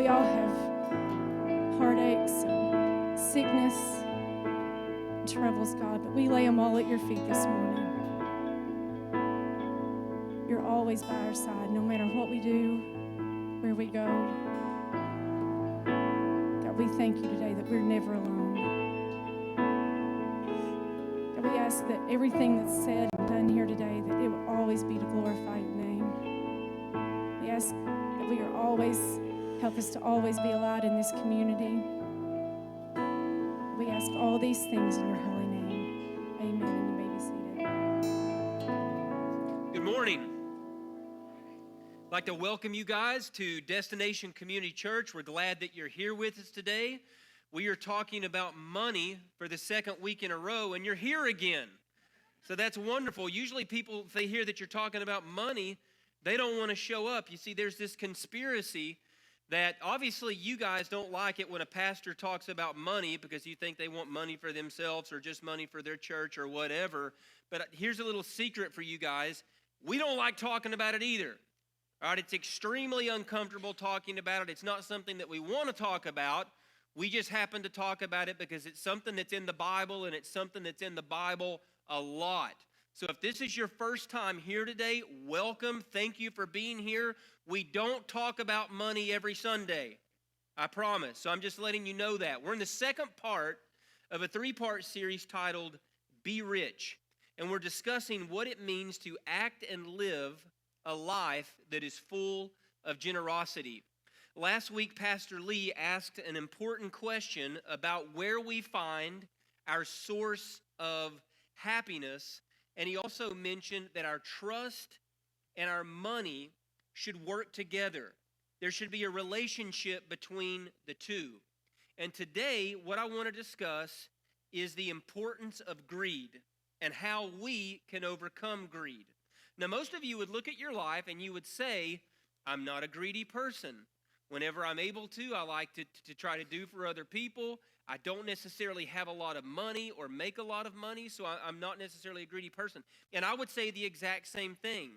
we all have heartaches, and sickness, and troubles, God, but we lay them all at your feet this morning. You're always by our side, no matter what we do, where we go. God, we thank you today that we're never alone. God, we ask that everything that's said and done here today, that it would always be to glorify your name. We ask that we are always, help us to always be a light in this community. We ask all these things in your holy name. Amen. And you may be seated. Good morning. I'd like to welcome you guys to Destination Community Church. We're glad that you're here with us today. We are talking about money for the second week in a row, and you're here again. So that's wonderful. Usually people, if they hear that you're talking about money, they don't want to show up. You see, there's this conspiracy that obviously you guys don't like it when a pastor talks about money because you think they want money for themselves or just money for their church or whatever. But here's a little secret for you guys. We don't like talking about it either. All right, it's extremely uncomfortable talking about it. It's not something that we want to talk about. We just happen to talk about it because it's something that's in the Bible, and it's something that's in the Bible a lot. So if this is your first time here today, welcome. Thank you for being here. We don't talk about money every Sunday, I promise. So I'm just letting you know that. We're in the second part of a three-part series titled Be Rich, and we're discussing what it means to act and live a life that is full of generosity. Last week, Pastor Lee asked an important question about where we find our source of happiness, and he also mentioned that our trust and our money should work together. There should be a relationship between the two. And today, what I want to discuss is the importance of greed and how we can overcome greed. Now, most of you would look at your life and you would say, I'm not a greedy person. Whenever I'm able to, I like to try to do for other people. I don't necessarily have a lot of money or make a lot of money, so I'm not necessarily a greedy person. And I would say the exact same thing.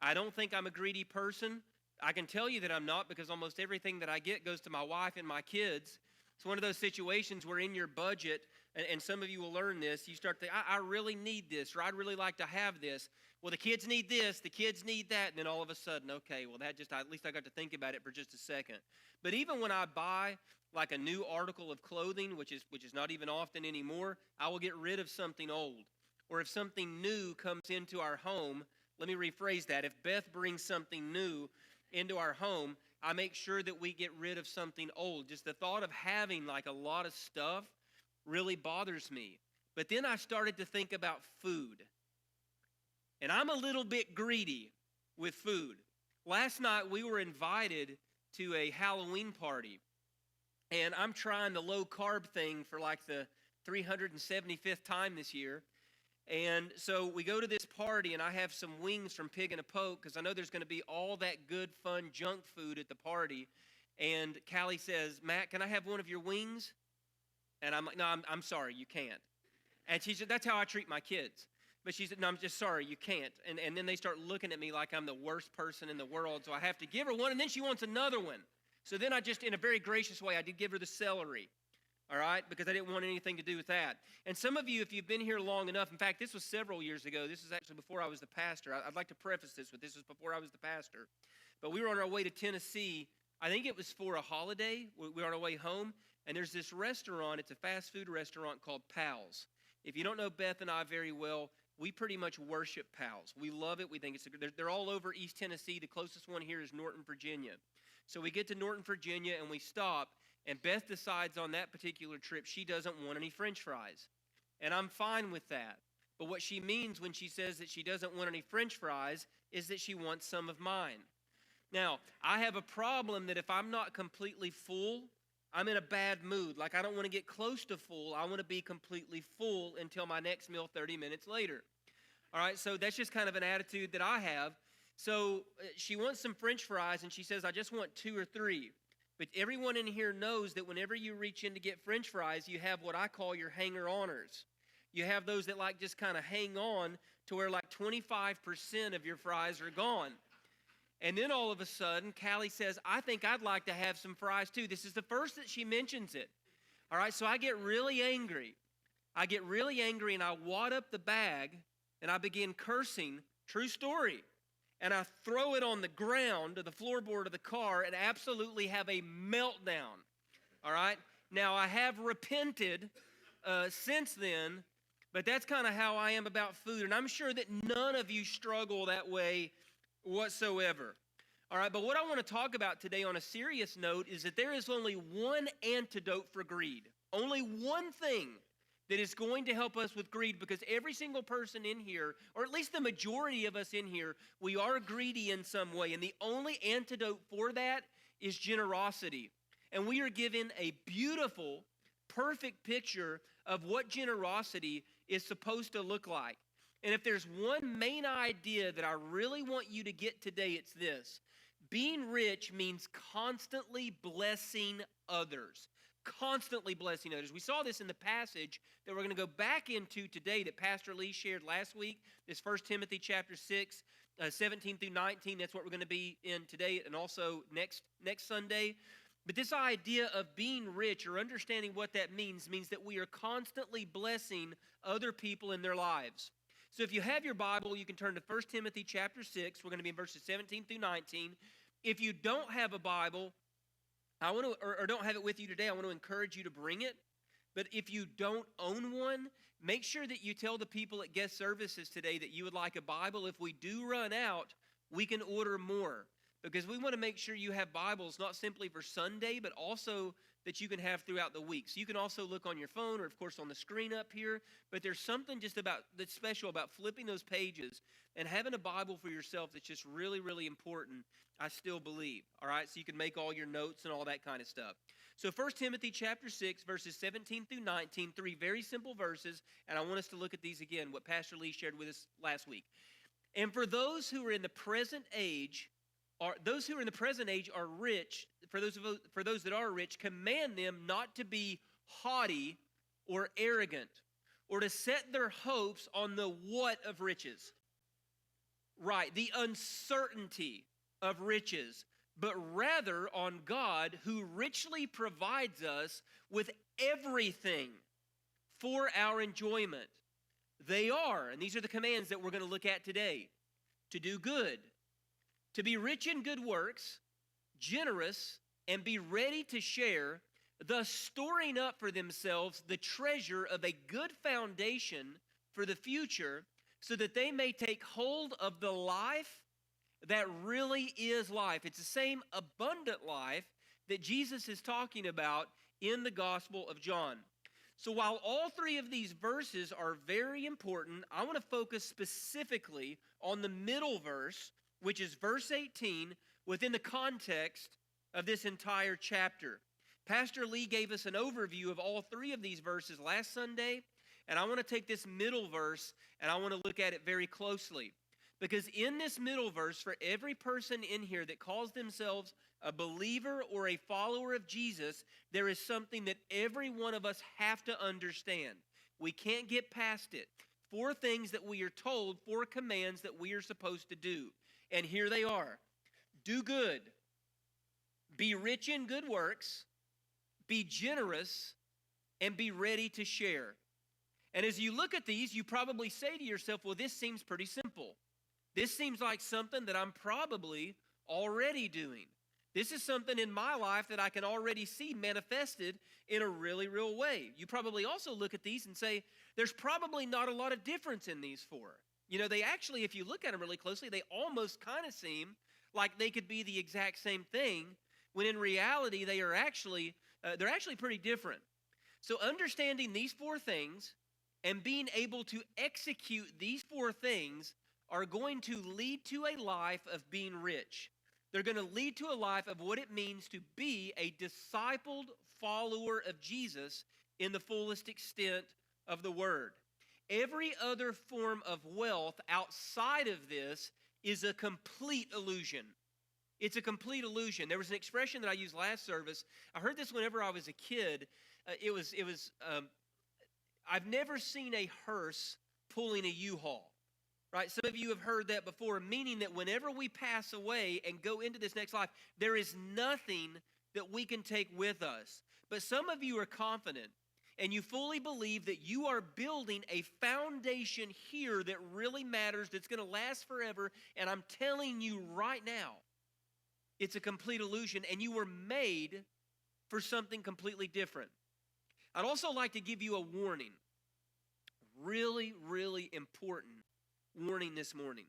I don't think I'm a greedy person. I can tell you that I'm not because almost everything that I get goes to my wife and my kids. It's one of those situations where in your budget, and some of you will learn this, you start to think, I really need this, or I'd really like to have this. Well, the kids need this, the kids need that, and then all of a sudden, okay, well, at least I got to think about it for just a second. But even when I buy like a new article of clothing, which is not even often anymore, I will get rid of something old. Or if something new comes into our home, let me rephrase that. If Beth brings something new into our home, I make sure that we get rid of something old. Just the thought of having like a lot of stuff really bothers me. But then I started to think about food. And I'm a little bit greedy with food. Last night we were invited to a Halloween party. And I'm trying the low carb thing for like the 375th time this year. And so we go to this party, and I have some wings from Pig and a Poke because I know there's going to be all that good, fun junk food at the party. And Callie says, Matt, can I have one of your wings? And I'm like, no, I'm sorry, you can't. And she said, that's how I treat my kids. But she said, no, I'm just sorry, you can't. And then they start looking at me like I'm the worst person in the world, so I have to give her one, and then she wants another one. So then I just, in a very gracious way, I did give her the celery. All right, because I didn't want anything to do with that. And some of you, if you've been here long enough, in fact, this was several years ago. This is actually before I was the pastor. I'd like to preface this with this was before I was the pastor. But we were on our way to Tennessee. I think it was for a holiday. We were on our way home, and there's this restaurant. It's a fast food restaurant called Pal's. If you don't know Beth and I very well, we pretty much worship Pal's. We love it. We think it's they're all over East Tennessee. The closest one here is Norton, Virginia. So we get to Norton, Virginia, and we stop. And Beth decides on that particular trip she doesn't want any French fries. And I'm fine with that. But what she means when she says that she doesn't want any French fries is that she wants some of mine. Now, I have a problem that if I'm not completely full, I'm in a bad mood. Like I don't want to get close to full. I want to be completely full until my next meal 30 minutes later. All right, so that's just kind of an attitude that I have. So she wants some French fries, and she says, I just want 2 or 3. But everyone in here knows that whenever you reach in to get French fries, you have what I call your hanger-oners. You have those that like just kind of hang on to where like 25% of your fries are gone. And then all of a sudden, Callie says, I think I'd like to have some fries too. This is the first that she mentions it. All right, so I get really angry. And I wad up the bag and I begin cursing. True story. And I throw it on the ground, to the floorboard of the car, and absolutely have a meltdown. All right? Now, I have repented since then, but that's kind of how I am about food. And I'm sure that none of you struggle that way whatsoever. All right, but what I want to talk about today on a serious note is that there is only one antidote for greed. Only one thing that is going to help us with greed, because every single person in here, or at least the majority of us in here, we are greedy in some way. And the only antidote for that is generosity. And we are given a beautiful, perfect picture of what generosity is supposed to look like. And if there's one main idea that I really want you to get today, it's this. Being rich means constantly blessing others. Constantly blessing others. We saw this in the passage that we're going to go back into today that Pastor Lee shared last week. This 1 Timothy chapter 6, 17 through 19. That's what we're going to be in today and also next Sunday. But this idea of being rich, or understanding what that means that we are constantly blessing other people in their lives. So if you have your Bible, you can turn to 1 Timothy chapter 6. We're going to be in verses 17 through 19. If you don't have a Bible, or don't have it with you today, I want to encourage you to bring it. But if you don't own one, make sure that you tell the people at guest services today that you would like a Bible. If we do run out, we can order more, because we want to make sure you have Bibles not simply for Sunday, but also that you can have throughout the week. So you can also look on your phone, or of course on the screen up here, but there's something just that's special about flipping those pages and having a Bible for yourself that's just really, really important, I still believe. All right, so you can make all your notes and all that kind of stuff. So 1 Timothy chapter 6, verses 17 through 19, 3 very simple verses, and I want us to look at these again, what Pastor Lee shared with us last week. And for those who are in the present age, are rich, for those that are rich, command them not to be haughty or arrogant, or to set their hopes on the what of riches. Right, the uncertainty of riches, but rather on God, who richly provides us with everything for our enjoyment. They are, and these are the commands that we're going to look at today: to do good, to be rich in good works, generous, and be ready to share, thus storing up for themselves the treasure of a good foundation for the future, so that they may take hold of the life that really is life. It's the same abundant life that Jesus is talking about in the Gospel of John. So while all three of these verses are very important, I want to focus specifically on the middle verse, which is verse 18, within the context of this entire chapter. Pastor Lee gave us an overview of all three of these verses last Sunday, and I want to take this middle verse and I want to look at it very closely. Because in this middle verse, for every person in here that calls themselves a believer or a follower of Jesus, there is something that every one of us have to understand. We can't get past it. 4 things that we are told, 4 commands that we are supposed to do. And here they are. Do good. Be rich in good works. Be generous. And be ready to share. And as you look at these, you probably say to yourself, well, this seems pretty simple. This seems like something that I'm probably already doing. This is something in my life that I can already see manifested in a really real way. You probably also look at these and say, there's probably not a lot of difference in these 4. You know, they actually, if you look at them really closely, they almost kind of seem like they could be the exact same thing, when in reality they're actually pretty different. So understanding these 4 things and being able to execute these 4 things are going to lead to a life of being rich. They're going to lead to a life of what it means to be a discipled follower of Jesus in the fullest extent of the word. Every other form of wealth outside of this is a complete illusion. It's a complete illusion. There was an expression that I used last service. I heard this whenever I was a kid. I've never seen a hearse pulling a U-Haul. right? Some of you have heard that before, meaning that whenever we pass away and go into this next life, there is nothing that we can take with us. But some of you are confident and you fully believe that you are building a foundation here that really matters, that's going to last forever. And I'm telling you right now, it's a complete illusion, and you were made for something completely different. I'd also like to give you a warning, really, really important warning this morning.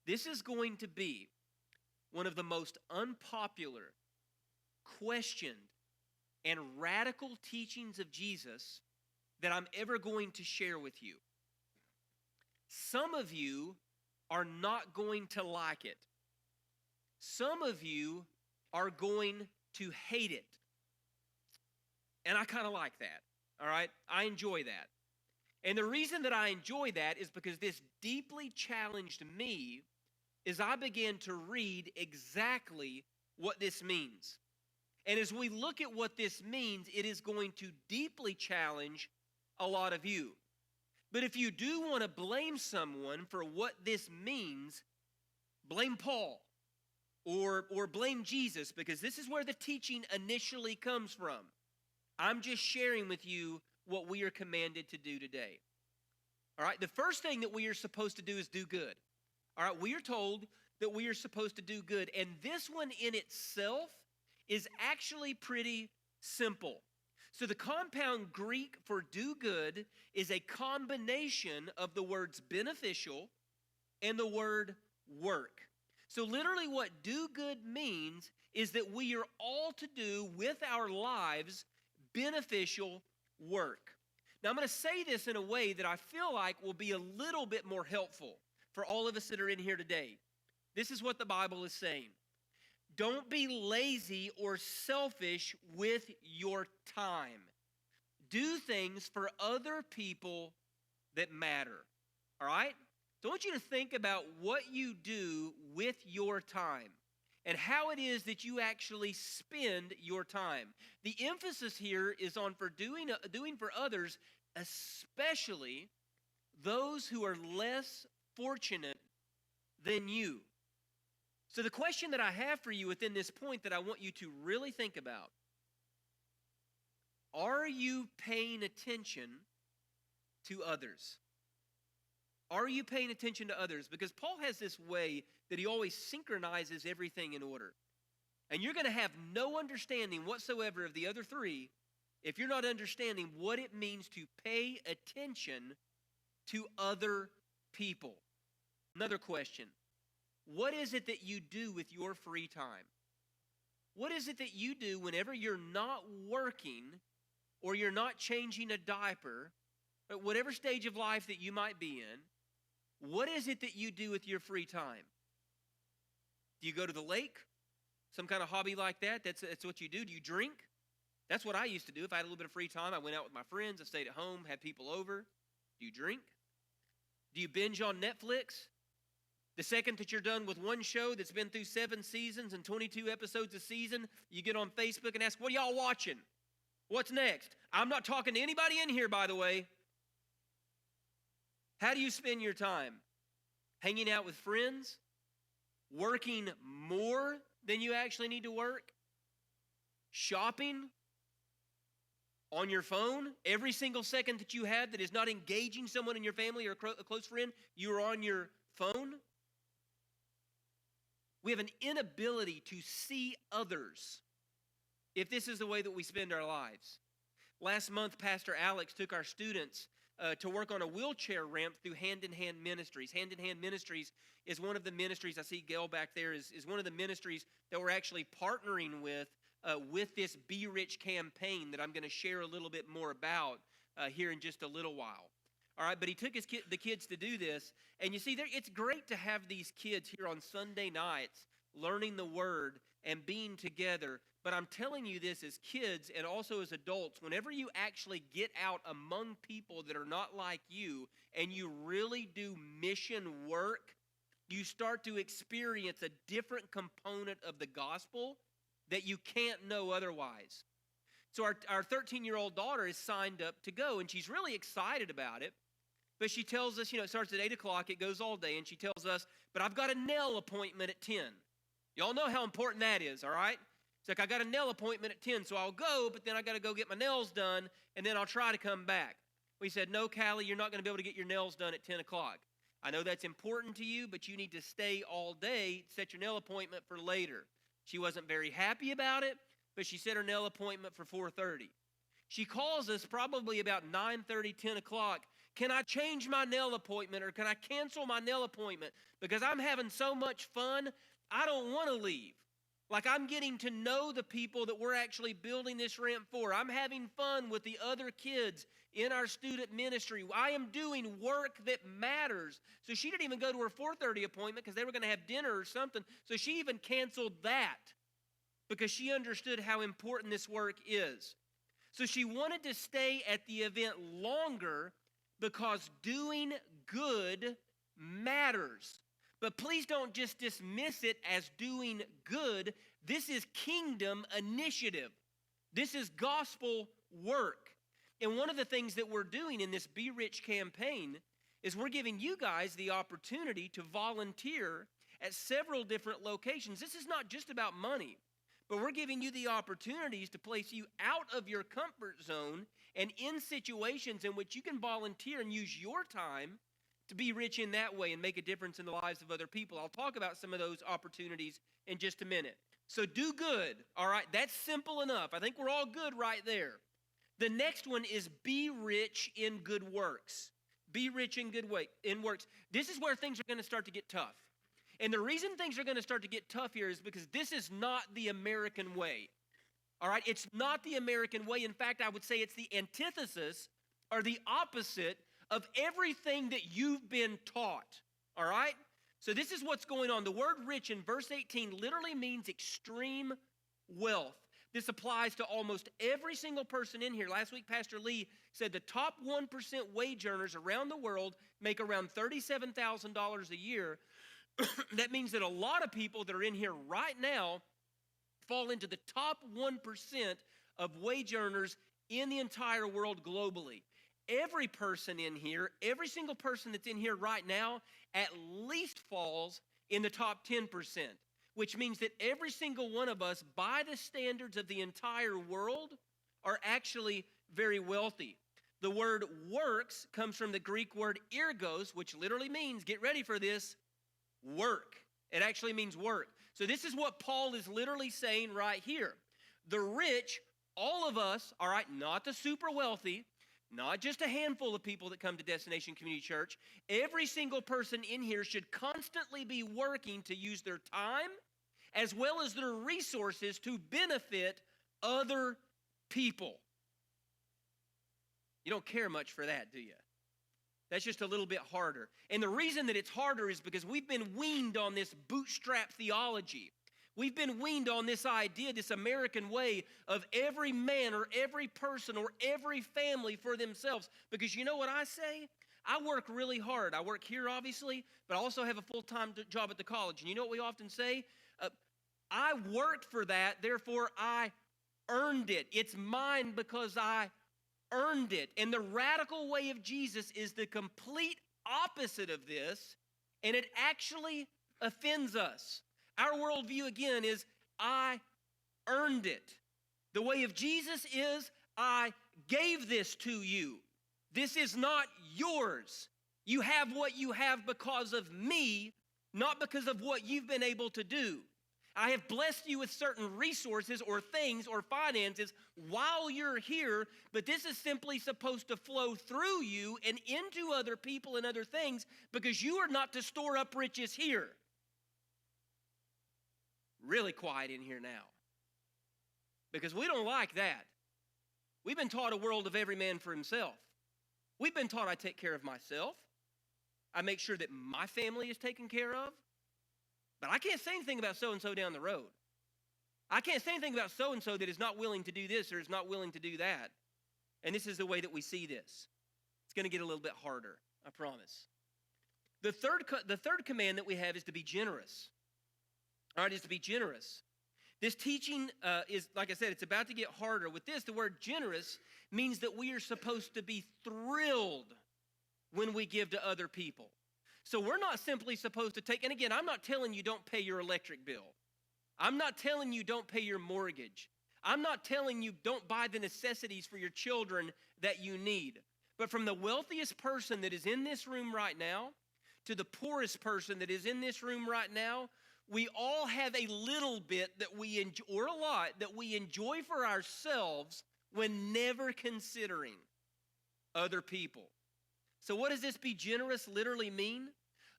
This is going to be one of the most unpopular, questioned, and radical teachings of Jesus that I'm ever going to share with you. Some of you are not going to like it. Some of you are going to hate it. And I kind of like that, all right? I enjoy that. And the reason that I enjoy that is because this deeply challenged me as I began to read exactly what this means. And as we look at what this means, it is going to deeply challenge a lot of you. But if you do want to blame someone for what this means, blame Paul or blame Jesus, because this is where the teaching initially comes from. I'm just sharing with you what we are commanded to do today. All right, the first thing that we are supposed to do is do good. All right, we are told that we are supposed to do good, and this one in itself is actually pretty simple. So the compound Greek for do good is a combination of the words beneficial and the word work. So literally what do good means is that we are all to do with our lives beneficial work. Now I'm going to say this in a way that I feel like will be a little bit more helpful for all of us that are in here today. This is what the Bible is saying. Don't be lazy or selfish with your time. Do things for other people that matter. All right? So I want you to think about what you do with your time and how it is that you actually spend your time. The emphasis here is on doing for others, especially those who are less fortunate than you. So the question that I have for you within this point that I want you to really think about, are you paying attention to others? Are you paying attention to others? Because Paul has this way that he always synchronizes everything in order. And you're going to have no understanding whatsoever of the other three if you're not understanding what it means to pay attention to other people. Another question. What is it that you do with your free time? What is it that you do whenever you're not working or you're not changing a diaper, at whatever stage of life that you might be in? What is it that you do with your free time? Do you go to the lake? Some kind of hobby like that? That's what you do. Do you drink? That's what I used to do. If I had a little bit of free time, I went out with my friends. I stayed at home, had people over. Do you drink? Do you binge on Netflix? The second that you're done with one show that's been through 7 seasons and 22 episodes a season, you get on Facebook and ask, what are y'all watching? What's next? I'm not talking to anybody in here, by the way. How do you spend your time? Hanging out with friends? Working more than you actually need to work? Shopping? On your phone? Every single second that you have that is not engaging someone in your family or a close friend, you are on your phone? We have an inability to see others if this is the way that we spend our lives. Last month, Pastor Alex took our students to work on a wheelchair ramp through Hand in Hand Ministries. Hand in Hand Ministries is one of the ministries, I see Gail back there, is one of the ministries that we're actually partnering with this Be Rich campaign that I'm going to share a little bit more about here in just a little while. All right, but he took the kids to do this. And you see, it's great to have these kids here on Sunday nights learning the Word and being together. But I'm telling you this as kids and also as adults, whenever you actually get out among people that are not like you and you really do mission work, you start to experience a different component of the gospel that you can't know otherwise. So our 13-year-old daughter is signed up to go, and she's really excited about it. But she tells us, it starts at 8 o'clock, it goes all day, and she tells us, but I've got a nail appointment at 10. Y'all know how important that is, all right? It's like, I got a nail appointment at 10, so I'll go, but then I got to go get my nails done, and then I'll try to come back. We said, no, Callie, you're not going to be able to get your nails done at 10 o'clock. I know that's important to you, but you need to stay all day, set your nail appointment for later. She wasn't very happy about it, but she set her nail appointment for 4:30. She calls us probably about 9:30, 10 o'clock. Can I change my nail appointment, or can I cancel my nail appointment? Because I'm having so much fun, I don't want to leave. Like, I'm getting to know the people that we're actually building this ramp for. I'm having fun with the other kids in our student ministry. I am doing work that matters. So she didn't even go to her 4:30 appointment because they were going to have dinner or something. So she even canceled that because she understood how important this work is. So she wanted to stay at the event longer because doing good matters. But please don't just dismiss it as doing good. This is kingdom initiative. This is gospel work. And one of the things that we're doing in this Be Rich campaign is we're giving you guys the opportunity to volunteer at several different locations. This is not just about money, but we're giving you the opportunities to place you out of your comfort zone and in situations in which you can volunteer and use your time to be rich in that way and make a difference in the lives of other people. I'll talk about some of those opportunities in just a minute. So do good, all right? That's simple enough. I think we're all good right there. The next one is be rich in good works. Be rich in in works. This is where things are going to start to get tough. And the reason things are going to start to get tough here is because this is not the American way. All right? It's not the American way. In fact, I would say it's the antithesis or the opposite of everything that you've been taught. All right? So this is what's going on. The word rich in verse 18 literally means extreme wealth. This applies to almost every single person in here. Last week, Pastor Lee said the top 1% wage earners around the world make around $37,000 a year. That means that a lot of people that are in here right now fall into the top 1% of wage earners in the entire world globally. Every person in here, every single person that's in here right now, at least falls in the top 10%, which means that every single one of us, by the standards of the entire world, are actually very wealthy. The word works comes from the Greek word ergos, which literally means, get ready for this, work. It actually means work. So this is what Paul is literally saying right here. The rich, all of us, all right, not the super wealthy, not just a handful of people that come to Destination Community Church. Every single person in here should constantly be working to use their time as well as their resources to benefit other people. You don't care much for that, do you? That's just a little bit harder. And the reason that it's harder is because we've been weaned on this bootstrap theology. We've been weaned on this idea, this American way of every man or every person or every family for themselves. Because you know what I say? I work really hard. I work here, obviously, but I also have a full-time job at the college. And you know what we often say? I worked for that, therefore I earned it. It's mine because I earned it. And the radical way of Jesus is the complete opposite of this, and it actually offends us. Our worldview, again, is I earned it. The way of Jesus is I gave this to you. This is not yours. You have what you have because of me, not because of what you've been able to do. I have blessed you with certain resources or things or finances while you're here, but this is simply supposed to flow through you and into other people and other things because you are not to store up riches here. Really quiet in here now because we don't like that. We've been taught a world of every man for himself. We've been taught I take care of myself. I make sure that my family is taken care of. But I can't say anything about so-and-so down the road. I can't say anything about so-and-so that is not willing to do this or is not willing to do that. And this is the way that we see this. It's going to get a little bit harder, I promise. The third command that we have is to be generous. All right, is to be generous. This teaching is, like I said, it's about to get harder. With this, the word generous means that we are supposed to be thrilled when we give to other people. So we're not simply supposed to take, and again, I'm not telling you don't pay your electric bill. I'm not telling you don't pay your mortgage. I'm not telling you don't buy the necessities for your children that you need. But from the wealthiest person that is in this room right now to the poorest person that is in this room right now, we all have a little bit that we enjoy, or a lot that we enjoy for ourselves when never considering other people. So what does this be generous literally mean?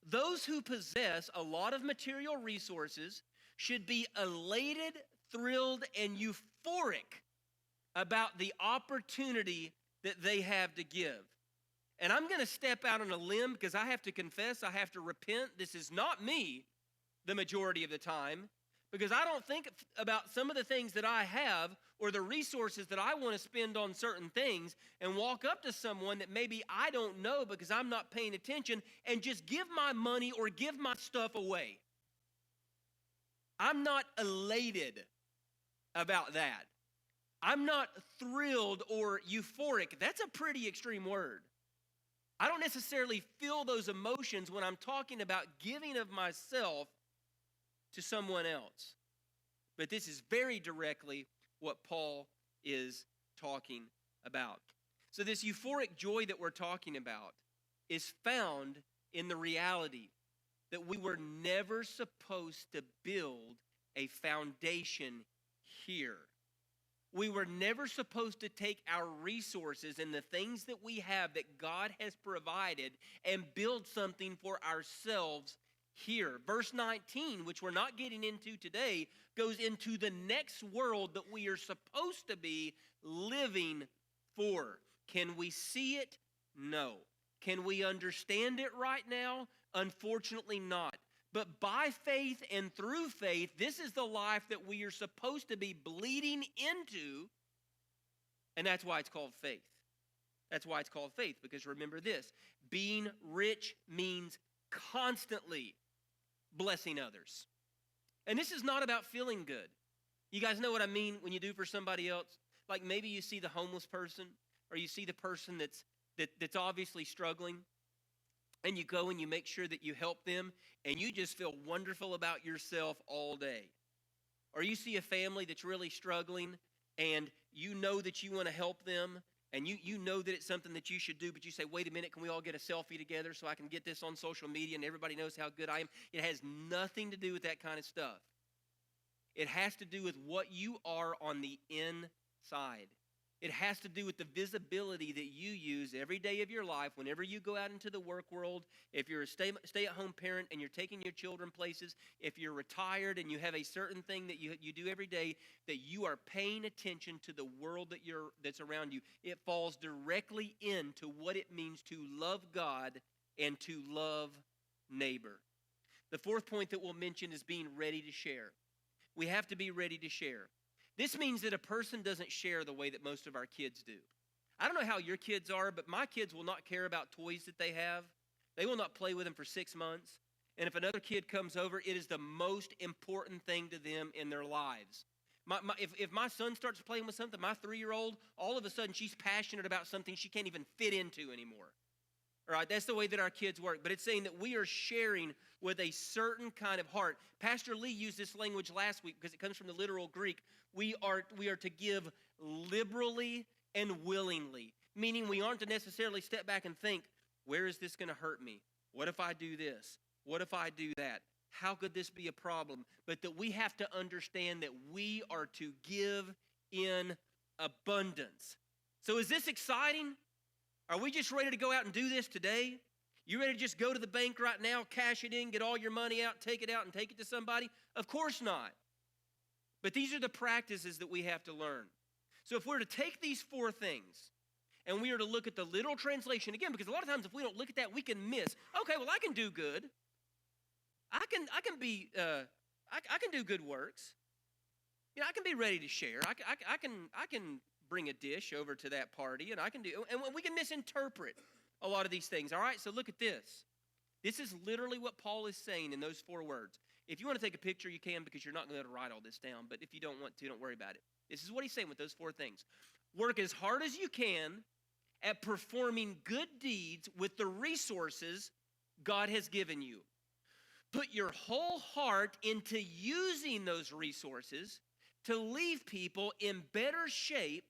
Those who possess a lot of material resources should be elated, thrilled, and euphoric about the opportunity that they have to give. And I'm going to step out on a limb because I have to confess, I have to repent. This is not me the majority of the time, because I don't think about some of the things that I have or the resources that I want to spend on certain things and walk up to someone that maybe I don't know because I'm not paying attention and just give my money or give my stuff away. I'm not elated about that. I'm not thrilled or euphoric. That's a pretty extreme word. I don't necessarily feel those emotions when I'm talking about giving of myself to someone else. But this is very directly what Paul is talking about. So this euphoric joy that we're talking about is found in the reality that we were never supposed to build a foundation here. We were never supposed to take our resources and the things that we have that God has provided and build something for ourselves here. Verse 19, which we're not getting into today, goes into the next world that we are supposed to be living for. Can we see it? No. Can we understand it right now? Unfortunately not. But by faith and through faith, this is the life that we are supposed to be bleeding into, and that's why it's called faith. That's why it's called faith, because remember this, being rich means constantly blessing others. And this is not about feeling good. You guys know what I mean when you do for somebody else? Like maybe you see the homeless person, or you see the person that's obviously struggling, and you go and you make sure that you help them, and you just feel wonderful about yourself all day. Or you see a family that's really struggling, and you know that you want to help them, and you know that it's something that you should do, but you say, wait a minute, can we all get a selfie together so I can get this on social media and everybody knows how good I am? It has nothing to do with that kind of stuff. It has to do with what you are on the inside. It has to do with the visibility that you use every day of your life whenever you go out into the work world. If you're a stay-at-home parent and you're taking your children places, if you're retired and you have a certain thing that you do every day, that you are paying attention to the world that's around you. It falls directly into what it means to love God and to love neighbor. The fourth point that we'll mention is being ready to share. We have to be ready to share. This means that a person doesn't share the way that most of our kids do. I don't know how your kids are, but my kids will not care about toys that they have. They will not play with them for 6 months. And if another kid comes over, it is the most important thing to them in their lives. If my son starts playing with something, my 3-year-old, all of a sudden she's passionate about something she can't even fit into anymore. All right, that's the way that our kids work. But it's saying that we are sharing with a certain kind of heart. Pastor Lee used this language last week because it comes from the literal Greek. We are to give liberally and willingly, meaning we aren't to necessarily step back and think, where is this going to hurt me? What if I do this? What if I do that? How could this be a problem? But that we have to understand that we are to give in abundance. So is this exciting? Are we just ready to go out and do this today? You ready to just go to the bank right now, cash it in, get all your money out, take it out, and take it to somebody? Of course not. But these are the practices that we have to learn. So if we're to take these 4 things, and we are to look at the literal translation, again, because a lot of times if we don't look at that, we can miss. Okay, well, I can do good. I can do good works. You know, I can be ready to share. I can bring a dish over to that party, and we can misinterpret a lot of these things. All right, so look at this. This is literally what Paul is saying in those 4 words. If you want to take a picture, you can, because you're not going to be able to write all this down. But if you don't want to, don't worry about it. This is what he's saying with those 4 things. Work as hard as you can at performing good deeds with the resources God has given you. Put your whole heart into using those resources to leave people in better shape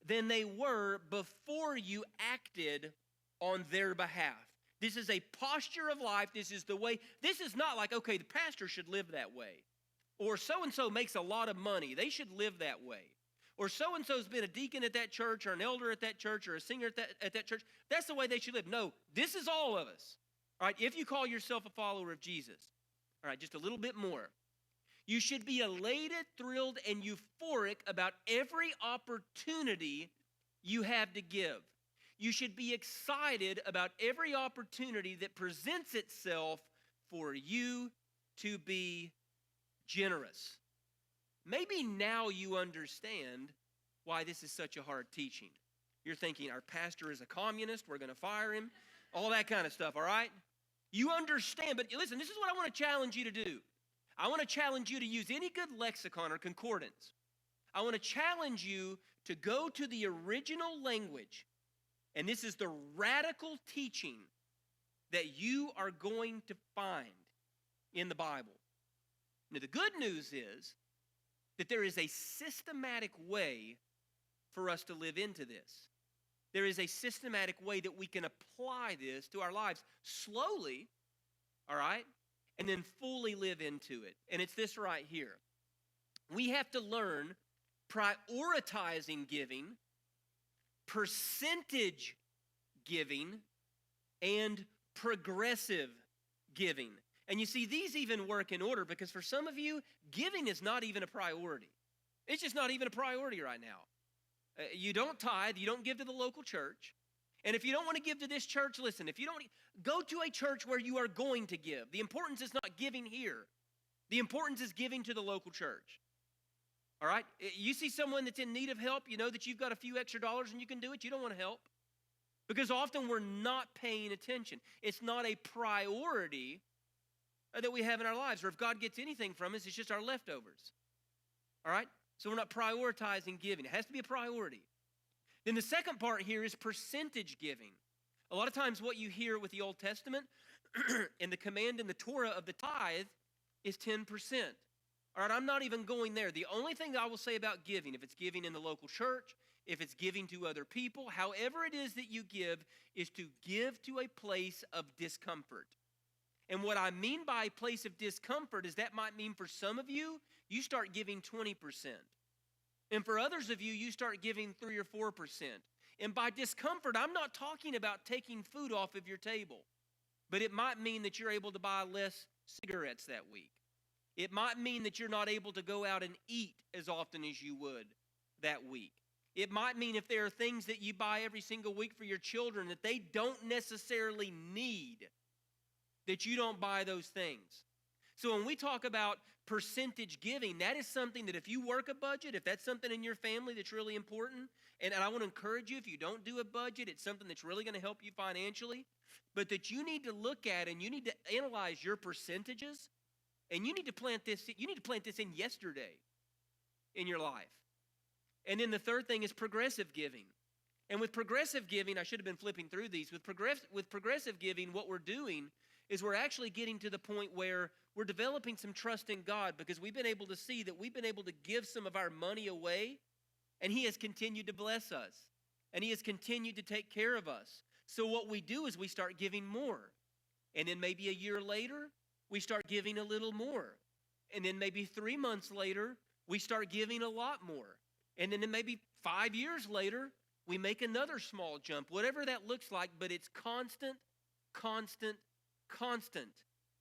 than they were before you acted on their behalf. This is a posture of life. This is the way. This is not like, okay, the pastor should live that way. Or so-and-so makes a lot of money. They should live that way. Or so-and-so's been a deacon at that church or an elder at that church or a singer at that church. That's the way they should live. No, this is all of us. All right, if you call yourself a follower of Jesus. All right, just a little bit more. You should be elated, thrilled, and euphoric about every opportunity you have to give. You should be excited about every opportunity that presents itself for you to be generous. Maybe now you understand why this is such a hard teaching. You're thinking, our pastor is a communist, we're going to fire him, all that kind of stuff, all right? You understand, but listen, this is what I want to challenge you to do. I want to challenge you to use any good lexicon or concordance. I want to challenge you to go to the original language, and this is the radical teaching that you are going to find in the Bible. Now, the good news is that there is a systematic way for us to live into this. There is a systematic way that we can apply this to our lives slowly, all right, and then fully live into it. And it's this right here. We have to learn prioritizing giving, percentage giving, and progressive giving. And you see, these even work in order because for some of you, giving is not even a priority. It's just not even a priority right now. You don't tithe, you don't give to the local church. And if you don't want to give to this church, listen, if you don't, go to a church where you are going to give. The importance is not giving here. The importance is giving to the local church. All right? You see someone that's in need of help, you know that you've got a few extra dollars and you can do it, you don't want to help. Because often we're not paying attention. It's not a priority that we have in our lives. Or if God gets anything from us, it's just our leftovers. All right? So we're not prioritizing giving. It has to be a priority. Then the second part here is percentage giving. A lot of times what you hear with the Old Testament and the command in the Torah of the tithe is 10%. All right, I'm not even going there. The only thing that I will say about giving, if it's giving in the local church, if it's giving to other people, however it is that you give, is to give to a place of discomfort. And what I mean by a place of discomfort is that might mean for some of you, you start giving 20%. And for others of you, you start giving 3 or 4%. And by discomfort, I'm not talking about taking food off of your table. But it might mean that you're able to buy less cigarettes that week. It might mean that you're not able to go out and eat as often as you would that week. It might mean if there are things that you buy every single week for your children that they don't necessarily need, that you don't buy those things. So when we talk about percentage giving, that is something that if you work a budget, if that's something in your family that's really important, and I want to encourage you, if you don't do a budget, it's something that's really going to help you financially, but that you need to look at and you need to analyze your percentages, and you need to plant this in yesterday in your life. And then the third thing is progressive giving. And with progressive giving, I should have been flipping through these. With progressive giving, what we're doing is we're actually getting to the point where we're developing some trust in God because we've been able to see that we've been able to give some of our money away, and He has continued to bless us, and He has continued to take care of us. So what we do is we start giving more. And then maybe a year later, we start giving a little more. And then maybe 3 months later, we start giving a lot more. And then maybe 5 years later, we make another small jump, whatever that looks like, but it's constant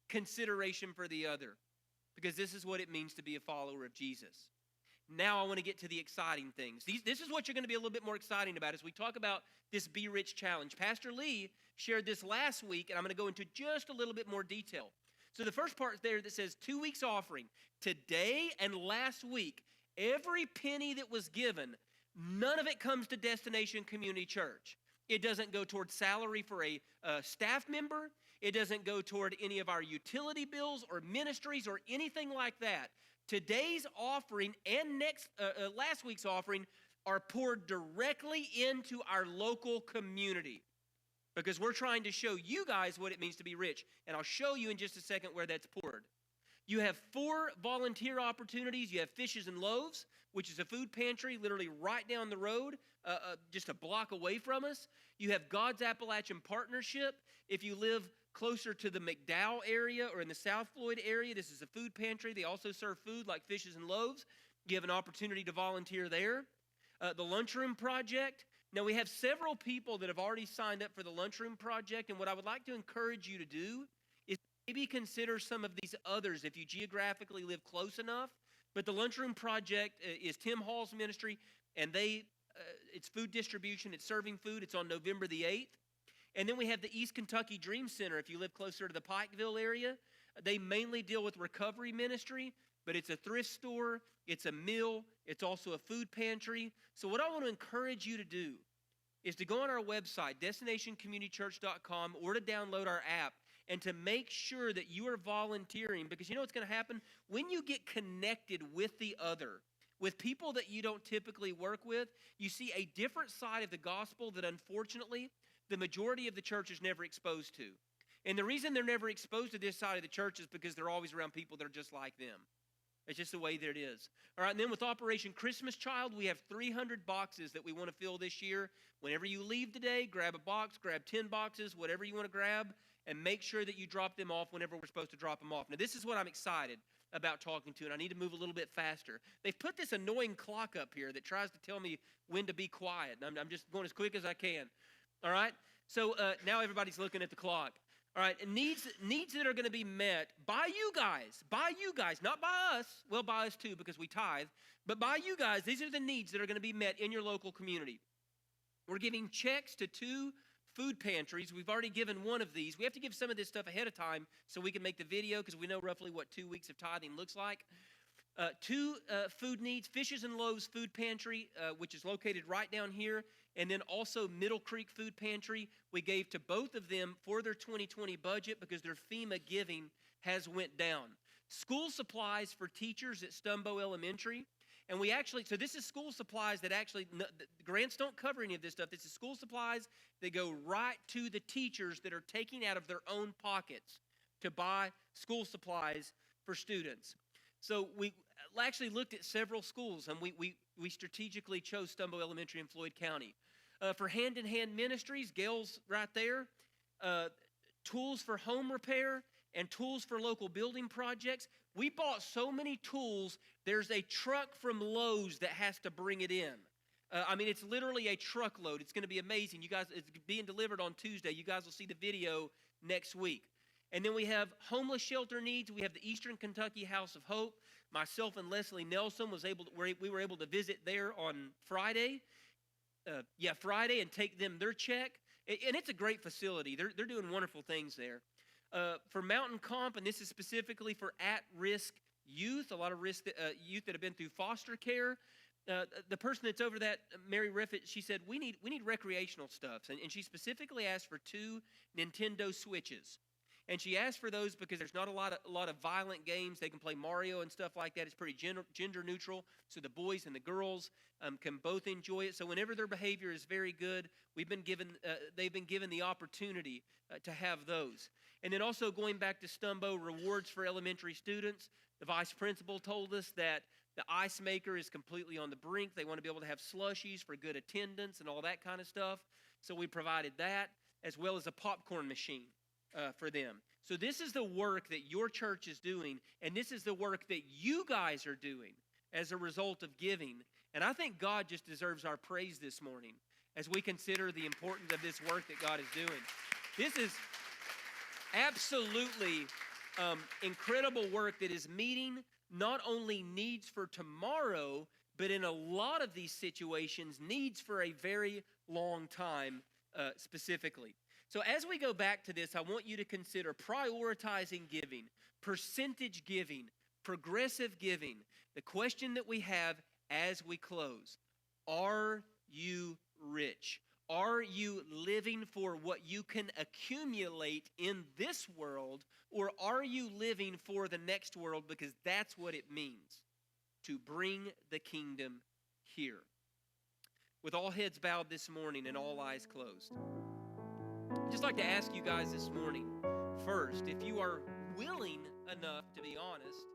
consideration for the other, because this is what it means to be a follower of Jesus. Now I want to get to the exciting things. This is what you're going to be a little bit more exciting about as we talk about this Be Rich Challenge. Pastor Lee shared this last week, and I'm going to go into just a little bit more detail. So the first part there that says 2 weeks offering, today and last week, every penny that was given, none of it comes to Destination Community Church. It doesn't go toward salary for a staff member. It doesn't go toward any of our utility bills or ministries or anything like that. Today's offering and last week's offering are poured directly into our local community because we're trying to show you guys what it means to be rich. And I'll show you in just a second where that's poured. You have 4 volunteer opportunities. You have Fishes and Loaves, which is a food pantry literally right down the road, just a block away from us. You have God's Appalachian Partnership. If you live closer to the McDowell area or in the South Floyd area, this is a food pantry. They also serve food like Fishes and Loaves. You have an opportunity to volunteer there. The Lunchroom Project. Now, we have several people that have already signed up for the Lunchroom Project, and what I would like to encourage you to do is maybe consider some of these others if you geographically live close enough. But the Lunchroom Project is Tim Hall's ministry, and it's food distribution. It's serving food. It's on November the 8th. And then we have the East Kentucky Dream Center. If you live closer to the Pikeville area, they mainly deal with recovery ministry, but it's a thrift store, it's a mill, it's also a food pantry. So what I want to encourage you to do is to go on our website, destinationcommunitychurch.com, or to download our app and to make sure that you are volunteering, because you know what's going to happen? When you get connected with the other, with people that you don't typically work with, you see a different side of the gospel that unfortunately the majority of the church is never exposed to. And the reason they're never exposed to this side of the church is because they're always around people that are just like them. It's just the way that it is. All right, and then with Operation Christmas Child, we have 300 boxes that we want to fill this year. Whenever you leave today, grab a box, grab 10 boxes, whatever you want to grab, and make sure that you drop them off whenever we're supposed to drop them off. Now, this is what I'm excited about talking to, and I need to move a little bit faster. They've put this annoying clock up here that tries to tell me when to be quiet, and I'm just going as quick as I can. All right? So now everybody's looking at the clock. All right, and needs that are going to be met by you guys, not by us. Well, by us too, because we tithe. But by you guys, these are the needs that are going to be met in your local community. We're giving checks to 2 food pantries. We've already given one of these. We have to give some of this stuff ahead of time so we can make the video because we know roughly what 2 weeks of tithing looks like. 2 food needs, Fishes and Loaves Food Pantry, which is located right down here, and then also Middle Creek Food Pantry. We gave to both of them for their 2020 budget because their FEMA giving has went down. School supplies for teachers at Stumbo Elementary. And so this is school supplies that actually, the grants don't cover any of this stuff. This is school supplies that go right to the teachers that are taking out of their own pockets to buy school supplies for students. So we actually looked at several schools, and we strategically chose Stumbo Elementary in Floyd County. For Hand in Hand Ministries, Gail's right there, tools for home repair and tools for local building projects. We bought so many tools, there's a truck from Lowe's that has to bring it in. It's literally a truckload. It's going to be amazing. You guys, it's being delivered on Tuesday. You guys will see the video next week. And then we have homeless shelter needs. We have the Eastern Kentucky House of Hope. Myself and Leslie Nelson we were able to visit there on Friday. Friday, and take them their check. And it's a great facility. They're doing wonderful things there. For Mountain Comp, and this is specifically for at-risk youth, a lot of youth that have been through foster care. The person that's over that, Mary Riffett, she said, we need recreational stuff. And she specifically asked for 2 Nintendo Switches. And she asked for those because there's not a lot of violent games. They can play Mario and stuff like that. It's pretty gender neutral, so the boys and the girls can both enjoy it. So whenever their behavior is very good, they've been given the opportunity to have those. And then also going back to Stumbo, rewards for elementary students. The vice principal told us that the ice maker is completely on the brink. They want to be able to have slushies for good attendance and all that kind of stuff. So we provided that, as well as a popcorn machine for them. So this is the work that your church is doing, and this is the work that you guys are doing as a result of giving. And I think God just deserves our praise this morning as we consider the importance of this work that God is doing. This is absolutely incredible work that is meeting not only needs for tomorrow, but in a lot of these situations, needs for a very long time specifically. So as we go back to this, I want you to consider prioritizing giving, percentage giving, progressive giving. The question that we have as we close, are you rich? Are you living for what you can accumulate in this world, or are you living for the next world, because that's what it means to bring the kingdom here? with all heads bowed this morning and all eyes closed. I'd just like to ask you guys this morning, first, if you are willing enough to be honest,